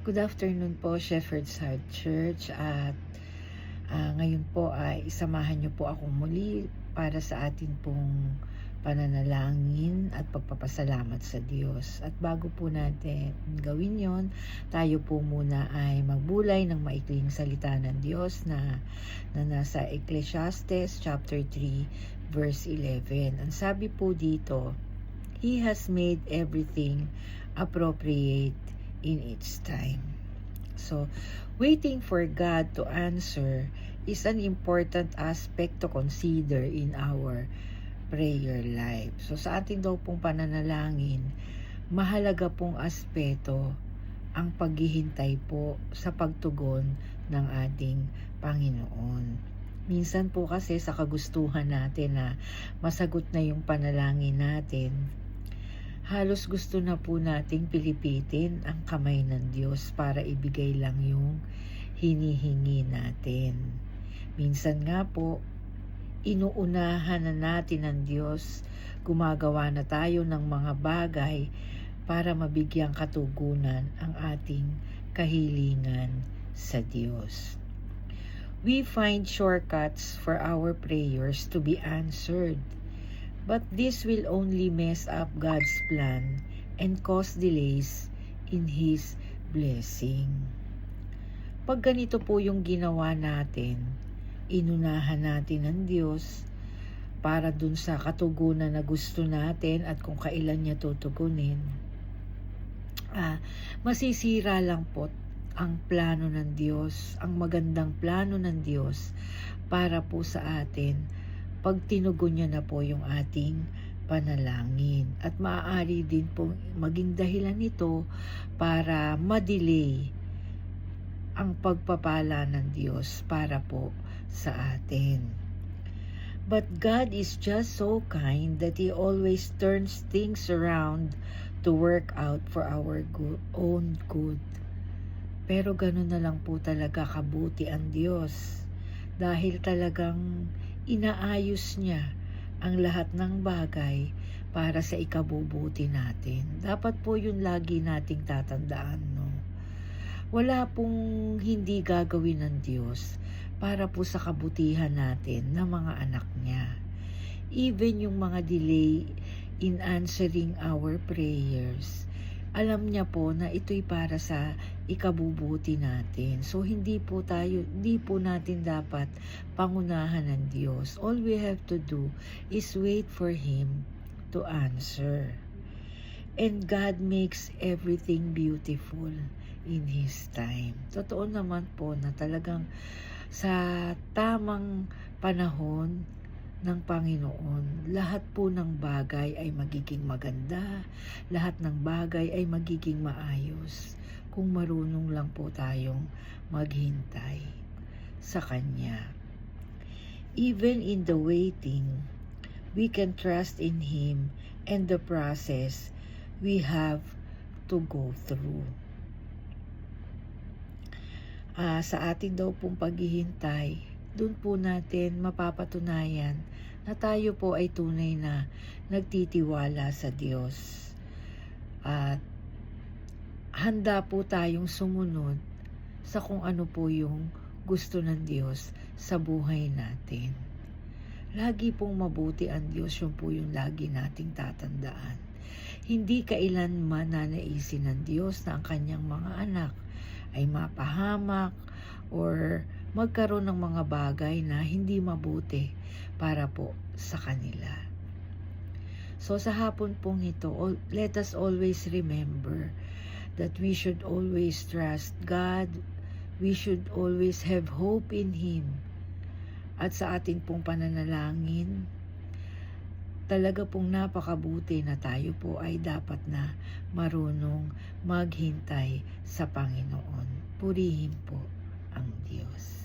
Good afternoon po, Shepherd's Heart Church, at ngayon po ay isamahan niyo po akong muli para sa atin pong pananalangin at pagpapasalamat sa Diyos. At bago po natin gawin yon, tayo po muna ay magbulay ng maikling salita ng Diyos na nasa Ecclesiastes chapter 3 verse 11. Ang sabi po dito, He has made everything appropriate in its time. So, waiting for God to answer is an important aspect to consider in our prayer life. So, sa ating daw pong pananalangin, mahalaga pong aspeto ang paghihintay po sa pagtugon ng ating Panginoon. Minsan po kasi sa kagustuhan natin na masagot na yung panalangin natin, halos gusto na po nating pilipitin ang kamay ng Diyos para ibigay lang yung hinihingi natin. Minsan nga po, inuunahan na natin ng Diyos, gumagawa na tayo ng mga bagay para mabigyang katugunan ang ating kahilingan sa Diyos. We find shortcuts for our prayers to be answered. But this will only mess up God's plan and cause delays in His blessing. Pag ganito po yung ginawa natin, inunahan natin ang Diyos para dun sa katugunan na gusto natin at kung kailan niya tutugunin, masisira lang po ang plano ng Diyos, ang magandang plano ng Diyos para po sa atin pag tinugon niya na po yung ating panalangin. At maaari din pong maging dahilan nito para ma-delay ang pagpapala ng Diyos para po sa atin. But God is just so kind that He always turns things around to work out for our own good. Pero ganun na lang po talaga kabuti ang Diyos. Dahil talagang inaayos niya ang lahat ng bagay para sa ikabubuti natin. Dapat po yun lagi nating tatandaan, no? Wala pong hindi gagawin ng Diyos para po sa kabutihan natin na mga anak niya. Even yung mga delay in answering our prayers, alam niya po na ito'y para sa ikabubuti natin. So hindi po natin dapat pangunahan ng Diyos. All we have to do is wait for Him to answer. And God makes everything beautiful in His time. Totoo naman po na talagang sa tamang panahon ng Panginoon, lahat po ng bagay ay magiging maganda, lahat ng bagay ay magiging maayos kung marunong lang po tayong maghintay sa Kanya. Even in the waiting, we can trust in Him and the process we have to go through. Sa ating daw pong paghihintay, doon po natin mapapatunayan na tayo po ay tunay na nagtitiwala sa Diyos. At handa po tayong sumunod sa kung ano po yung gusto ng Diyos sa buhay natin. Lagi pong mabuti ang Diyos, yun po yung lagi nating tatandaan. Hindi kailanman nanaisin ng Diyos na ang kanyang mga anak ay mapahamak or magkaroon ng mga bagay na hindi mabuti para po sa kanila. So sa hapon pong ito, let us always remember that we should always trust God, we should always have hope in Him. At sa ating pong pananalangin, talaga pong napakabuti na tayo po ay dapat na marunong maghintay sa Panginoon. Purihin po ang Diyos.